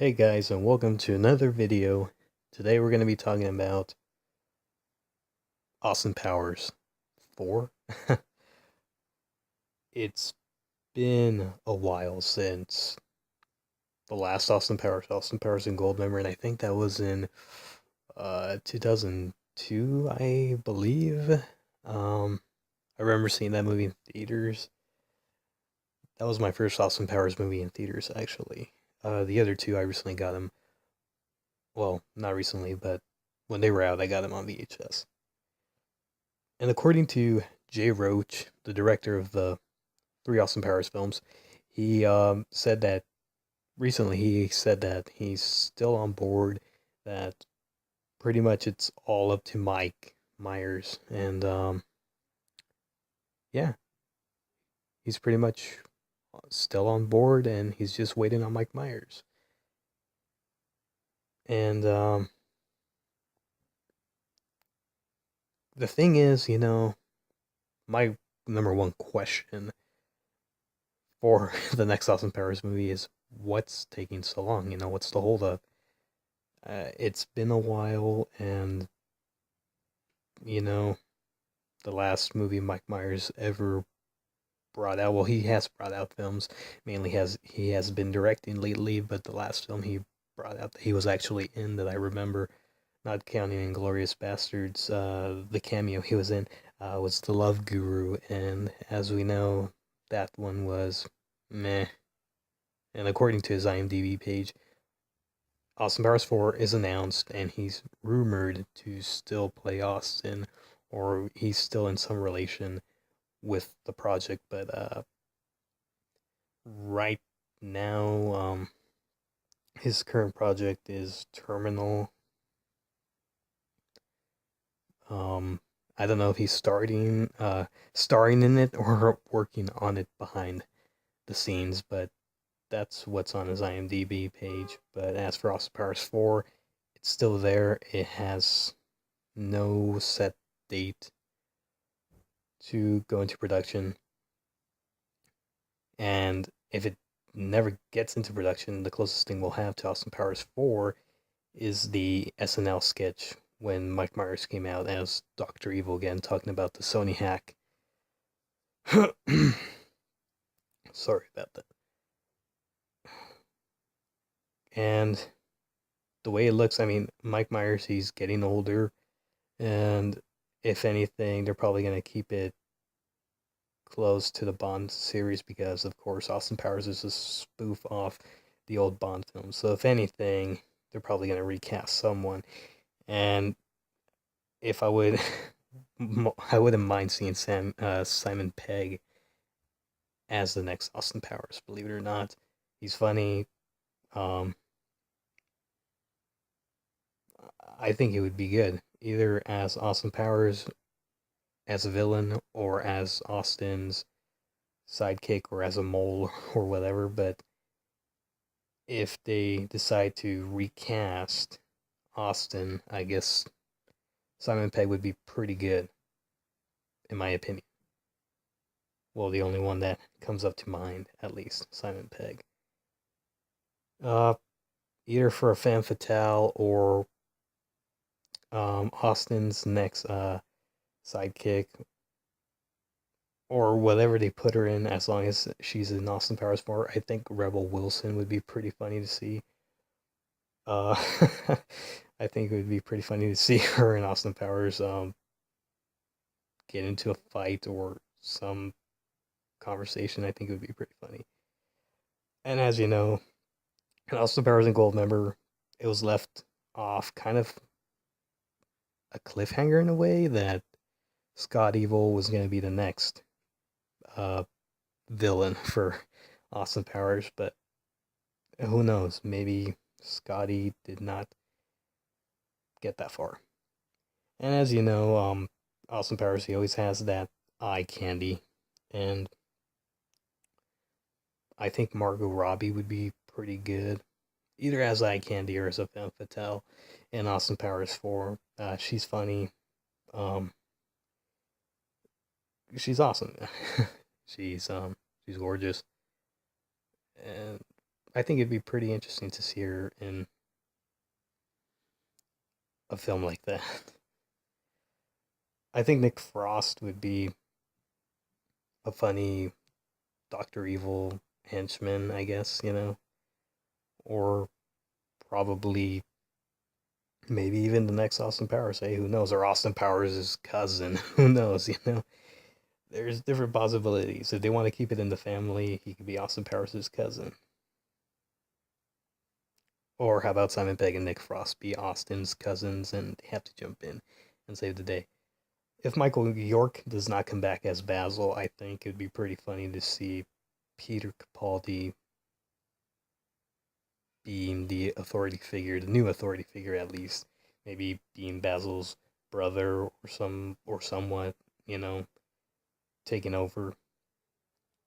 Hey guys, and welcome to another video. Today we're going to be talking about Austin Powers 4. It's been a while since the last Austin Powers in Goldmember, and I think that was in 2002, I believe. I remember seeing that movie in theaters. That was my first Austin Powers movie in theaters, actually. The other two, I recently got them. Well, not recently, but when they were out, I got them on VHS. And according to Jay Roach, the director of the three Austin Powers films, he said that recently he said that he's still on board, that pretty much it's all up to Mike Myers. And yeah, he's pretty much still on board and he's just waiting on Mike Myers. And the thing is, my number one question for the next Austin Powers movie is what's taking so long? What's the holdup? It's been a while, and you know, the last movie Mike Myers ever brought out. Well, he has brought out films. Mainly, he has been directing lately, but the last film he brought out that he was actually in that I remember, not counting Inglorious Bastards, the cameo he was in was The Love Guru, and as we know, that one was meh. And according to his IMDb page, Austin Powers 4 is announced, and he's rumored to still play Austin, or he's still in some relation with the project. But right now, his current project is terminal. Um, I don't know if he's starring in it or working on it behind the scenes, but that's what's on his IMDb page. But as for Austin Powers 4, it's still there. It has no set date to go into production. And if it never gets into production, the closest thing we'll have to Austin Powers 4 is the SNL sketch when Mike Myers came out as Dr. Evil again, talking about the Sony hack. Sorry about that. And the way it looks, I mean, Mike Myers, he's getting older. And if anything, they're probably going to keep it close to the Bond series because, of course, Austin Powers is a spoof off the old Bond films. So, if anything, they're probably going to recast someone. And if I would, I wouldn't mind seeing Simon Pegg as the next Austin Powers. Believe it or not, he's funny. Um, I think it would be good either as Austin Powers as a villain or as Austin's sidekick or as a mole or whatever. But if they decide to recast Austin, I guess Simon Pegg would be pretty good, in my opinion. Well, the only one that comes up to mind, at least, Simon Pegg. Uh, Either for a femme fatale or Austin's next sidekick or whatever they put her in, as long as she's in Austin Powers 4. I think Rebel Wilson would be pretty funny to see. Uh, I think it would be pretty funny to see her and Austin Powers get into a fight or some conversation. I think it would be pretty funny. And as you know, in Austin Powers and Goldmember, it was left off kind of a cliffhanger in a way that Scott Evil was going to be the next uh, villain for Austin Powers, but who knows? Maybe Scotty did not get that far. And as you know, Austin Powers, he always has that eye candy, and I think Margot Robbie would be pretty good, either as eye candy or as a femme fatale in Austin Powers 4. She's funny. Um, she's awesome. she's gorgeous, and I think it'd be pretty interesting to see her in a film like that. I think Nick Frost would be a funny Dr. Evil henchman, I guess, or probably maybe even the next Austin Powers. Hey, who knows? Or Austin Powers' cousin. Who knows? There's different possibilities. If they want to keep it in the family, he could be Austin Powers' cousin. Or how about Simon Pegg and Nick Frost be Austin's cousins and they have to jump in and save the day? If Michael York does not come back as Basil, I think it'd be pretty funny to see Peter Capaldi being the authority figure, the new authority figure at least, maybe being Basil's brother or somewhat, you know, taking over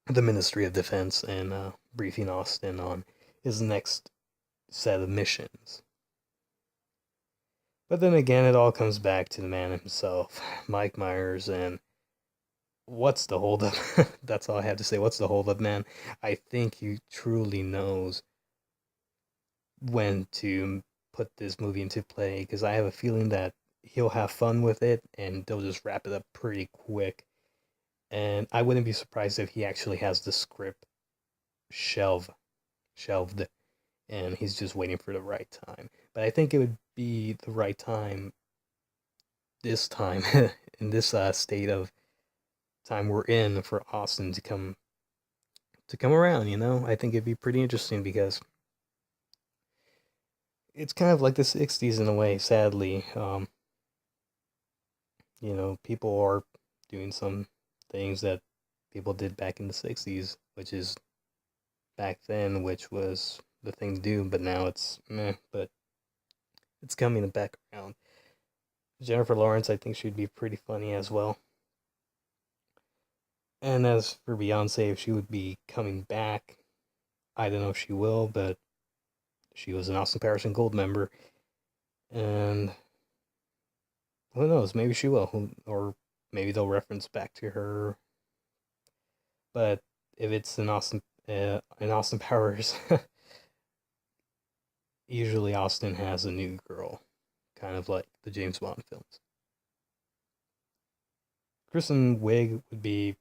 the Ministry of Defense and briefing Austin on his next set of missions. But then again, it all comes back to the man himself, Mike Myers, and what's the holdup? That's all I have to say. What's the holdup, man? I think he truly knows when to put this movie into play because I have a feeling that he'll have fun with it and they'll just wrap it up pretty quick. And I wouldn't be surprised if he actually has the script shelved and he's just waiting for the right time. But I think it would be the right time this time in this state of time we're in for Austin to come around. I think it'd be pretty interesting because it's kind of like the '60s in a way. Sadly, people are doing some things that people did back in the '60s, which is back then, which was the thing to do. But now it's meh. But it's coming back around. Jennifer Lawrence, I think she'd be pretty funny as well. And as for Beyonce, if she would be coming back, I don't know if she will, but she was an Austin Powers and Gold member, and who knows? Maybe she will, or maybe they'll reference back to her. But if it's an Austin Powers, usually Austin has a new girl, kind of like the James Bond films. Kristen Wiig would be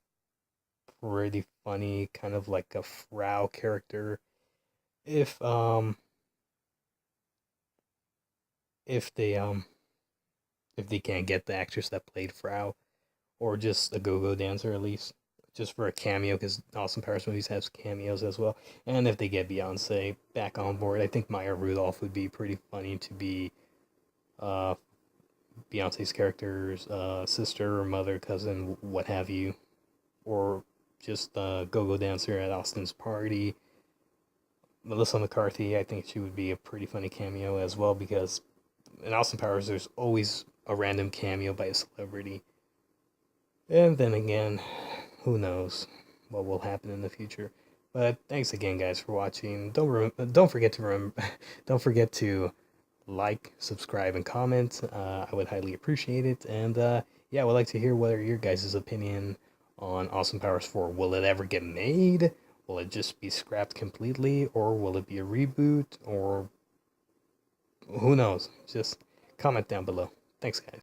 pretty funny, kind of like a Frau character. If if they if they can't get the actress that played Frau, or just a go-go dancer at least, just for a cameo, because Austin Powers movies has cameos as well. And if they get Beyonce back on board, I think Maya Rudolph would be pretty funny to be uh, Beyonce's character's sister or mother, cousin, what have you, or just a go-go dancer at Austin's party. Melissa McCarthy, I think she would be a pretty funny cameo as well because in Austin Powers, there's always a random cameo by a celebrity. And then again, who knows what will happen in the future. But thanks again, guys, for watching. Don't forget to don't forget to like, subscribe, and comment. I would highly appreciate it. And yeah, I would like to hear what are your guys' opinion on Austin Powers 4. Will it ever get made? Will it just be scrapped completely, or will it be a reboot, or who knows? Just comment down below. Thanks, guys.